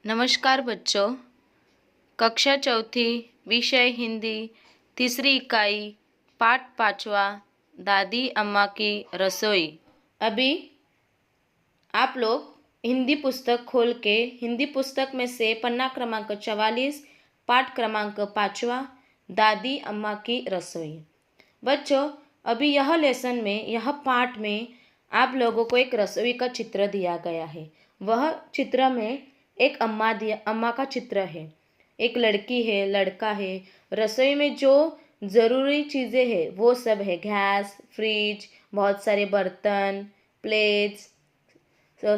नमस्कार बच्चों। कक्षा चौथी, विषय हिंदी, तीसरी इकाई, पाठ पांचवा, दादी अम्मा की रसोई। अभी आप लोग हिंदी पुस्तक खोल के हिंदी पुस्तक में से पन्ना क्रमांक 44, पाठ क्रमांक पांचवा, दादी अम्मा की रसोई। बच्चों, अभी यह लेसन में, यह पाठ में आप लोगों को एक रसोई का चित्र दिया गया है। वह चित्र में एक अम्मा का चित्र है। एक लड़की है, लड़का है। रसोई में जो ज़रूरी चीज़ें हैं वो सब है। गैस, फ्रिज, बहुत सारे बर्तन, प्लेट्स,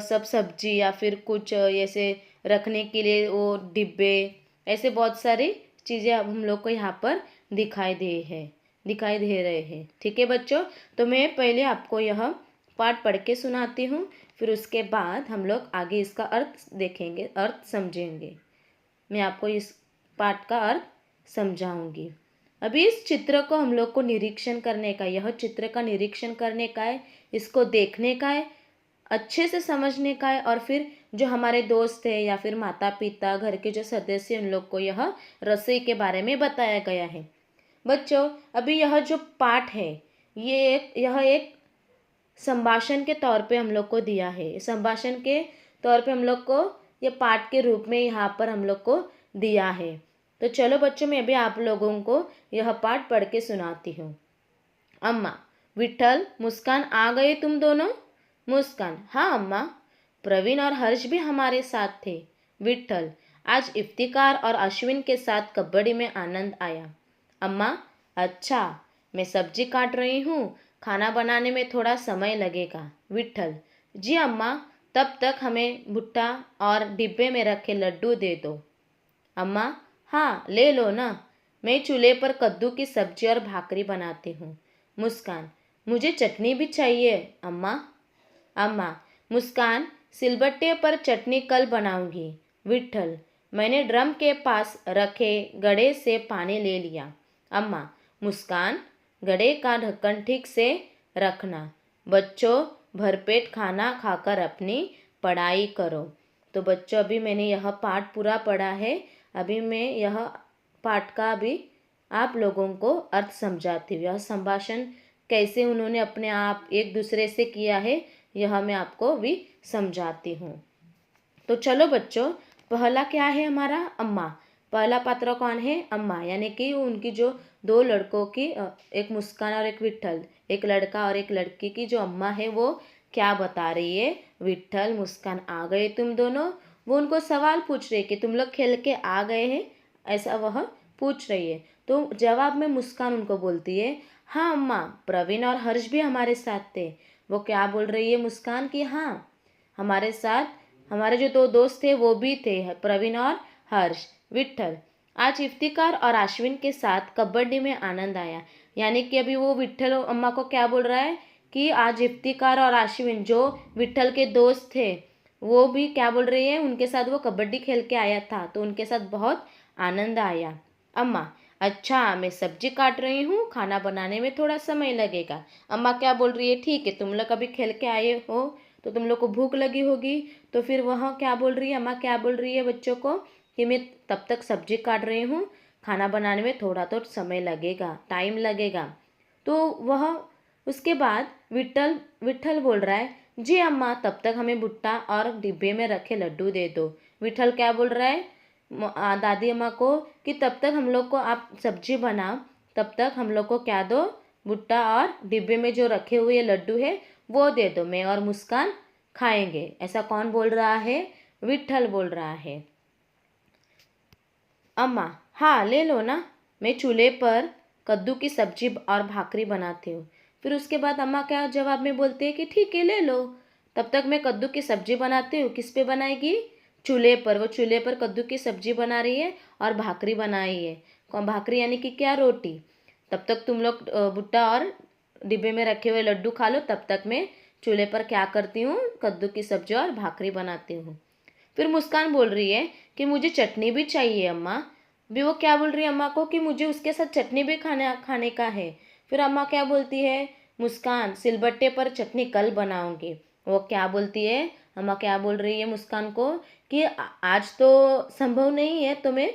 सब सब्जी या फिर कुछ ऐसे रखने के लिए वो डिब्बे, ऐसे बहुत सारी चीज़ें हम लोग को यहाँ पर दिखाई दे रहे हैं। ठीक है बच्चों, तो मैं पहले आपको यह पाठ पढ़ के सुनाती हूँ, फिर उसके बाद हम लोग आगे इसका अर्थ देखेंगे, अर्थ समझेंगे। मैं आपको इस पाठ का अर्थ समझाऊंगी। अभी इस चित्र को हम लोग को निरीक्षण करने का, यह चित्र का निरीक्षण करने का है, इसको देखने का है, अच्छे से समझने का है, और फिर जो हमारे दोस्त है या फिर माता पिता, घर के जो सदस्य, उन लोग को यह रसोई के बारे में बताया गया है। बच्चों, अभी यह जो पाठ है यह एक संभाषण के तौर पे हम लोग को दिया है। संभाषण के तौर पे हम लोग को ये पाठ के रूप में यहाँ पर हम लोग को दिया है। तो चलो बच्चों, मैं अभी आप लोगों को यह पाठ पढ़ के सुनाती हूँ। अम्मा: विठल, मुस्कान, आ गए तुम दोनों? मुस्कान: हाँ अम्मा, प्रवीण और हर्ष भी हमारे साथ थे। विठल: आज इफ्तिकार और अश्विन के साथ कबड्डी में आनंद आया। अम्मा: अच्छा, मैं सब्जी काट रही हूँ, खाना बनाने में थोड़ा समय लगेगा। विठल: जी अम्मा, तब तक हमें भुट्टा और डिब्बे में रखे लड्डू दे दो। अम्मा: हाँ, ले लो ना, मैं चूल्हे पर कद्दू की सब्जी और भाकरी बनाती हूँ। मुस्कान: मुझे चटनी भी चाहिए अम्मा। अम्मा: मुस्कान, सिलबट्टे पर चटनी कल बनाऊंगी। विठल: मैंने ड्रम के पास रखे गड़े से पानी ले लिया। अम्मा: मुस्कान, गड़े का ढक्कन ठीक से रखना। बच्चों, भरपेट खाना खाकर अपनी पढ़ाई करो। तो बच्चों, अभी मैंने यह पाठ पूरा पढ़ा है। अभी मैं यह पाठ का भी आप लोगों को अर्थ समझाती हूँ। यह संभाषण कैसे उन्होंने अपने आप एक दूसरे से किया है, यह मैं आपको भी समझाती हूँ। तो चलो बच्चों, पहला क्या है हमारा? अम्मा। पहला पात्र कौन है? अम्मा, यानी कि उनकी जो दो लड़कों की, एक मुस्कान और एक विठल, एक लड़का और एक लड़की की जो अम्मा है वो क्या बता रही है? विठल, मुस्कान, आ गए तुम दोनों? वो उनको सवाल पूछ रही है कि तुम लोग खेल के आ गए हैं, ऐसा वह पूछ रही है। तो जवाब में मुस्कान उनको बोलती है, हाँ अम्मा, प्रवीण और हर्ष भी हमारे साथ थे। वो क्या बोल रही है मुस्कान की? हाँ, हमारे साथ हमारे जो दो दोस्त थे वो भी थे, प्रवीण और हर्ष। विठल: आज इफ्तिकार और अश्विन के साथ कबड्डी में आनंद आया। यानी कि अभी वो विठल अम्मा को क्या बोल रहा है कि आज इफ्तिकार और अश्विन जो विठल के दोस्त थे वो भी क्या बोल रही है, उनके साथ वो कबड्डी खेल के आया था, तो उनके साथ बहुत आनंद आया। अम्मा: अच्छा, मैं सब्जी काट रही हूँ, खाना बनाने में थोड़ा समय लगेगा। अम्मा क्या बोल रही है? ठीक है, तुम लोग अभी खेल के आए हो तो तुम लोग को भूख लगी होगी, तो फिर वह क्या बोल रही है, अम्मा क्या बोल रही है बच्चों को कि मैं तब तक सब्जी काट रही हूँ, खाना बनाने में थोड़ा तो समय लगेगा, टाइम लगेगा। तो वह उसके बाद विठल विठल बोल रहा है, जी अम्मा, तब तक हमें भुट्टा और डिब्बे में रखे लड्डू दे दो। विठल क्या बोल रहा है दादी अम्मा को कि तब तक हम लोग को आप सब्जी बनाओ, तब तक हम लोग को क्या दो? भुट्टा और डिब्बे में जो रखे हुए लड्डू है वो दे दो, मैं और मुस्कान खाएंगे। ऐसा कौन बोल रहा है? विठल बोल रहा है। अम्मा: हाँ, ले लो ना, मैं चूल्हे पर कद्दू की सब्जी और भाकरी बनाती हूँ। फिर उसके बाद अम्मा क्या जवाब में बोलती है कि ठीक है, ले लो। तब तक मैं कद्दू की सब्जी बनाती हूँ। किस पे बनाएगी? चूल्हे पर। वो चूल्हे पर कद्दू की सब्जी बना रही है और भाकरी बनाई है। कौन भाकरी? यानी कि क्या? रोटी। तब तक तुम लोग भुट्टा और डिब्बे में रखे हुए लड्डू खा लो, तब तक मैं चूल्हे पर क्या करती हूँ? कद्दू की सब्जी और भाकरी बनाती हूँ। फिर मुस्कान बोल रही है कि मुझे चटनी भी चाहिए अम्मा। भी वो क्या बोल रही है अम्मा को कि मुझे उसके साथ चटनी भी खाने का है। फिर अम्मा क्या बोलती है? मुस्कान, सिलबट्टे पर चटनी कल बनाऊंगी। वो क्या बोलती है? अम्मा क्या बोल रही है मुस्कान को कि आज तो संभव नहीं है, तो मैं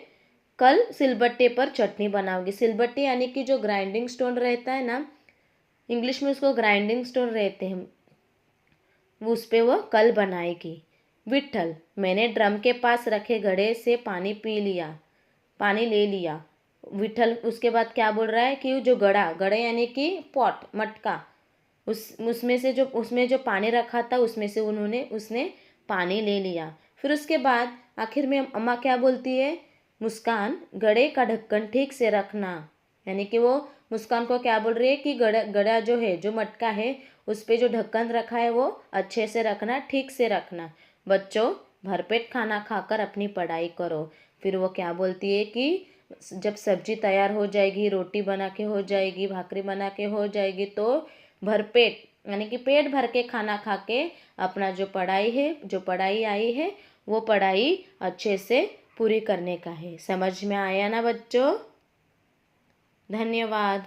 कल सिलबट्टे पर चटनी बनाऊंगी। सिलबट्टे यानी कि जो ग्राइंडिंग स्टोन रहता है ना, इंग्लिश में उसको ग्राइंडिंग स्टोन रहते हैं, उस पे वो कल बनाएगी। विट्ठल, मैंने ड्रम के पास रखे घड़े से पानी पी लिया, पानी ले लिया। विट्ठल उसके बाद क्या बोल रहा है कि जो गड़े यानी कि पॉट, मटका, उसमें जो पानी रखा था उसमें से उसने पानी ले लिया। फिर उसके बाद आखिर में अम्मा क्या बोलती है, मुस्कान घड़े का ढक्कन ठीक से रखना। यानी कि वो मुस्कान को क्या बोल रही है कि गड़ा जो है, जो मटका है, उस पे जो ढक्कन रखा है वो अच्छे से रखना, ठीक से रखना। बच्चों, भरपेट खाना खाकर अपनी पढ़ाई करो। फिर वो क्या बोलती है कि जब सब्जी तैयार हो जाएगी, रोटी बना के हो जाएगी, भाकरी बना के हो जाएगी, तो भरपेट यानी कि पेट भर के खाना खा के अपना जो पढ़ाई आई है वो पढ़ाई अच्छे से पूरी करने का है। समझ में आया ना बच्चों? धन्यवाद।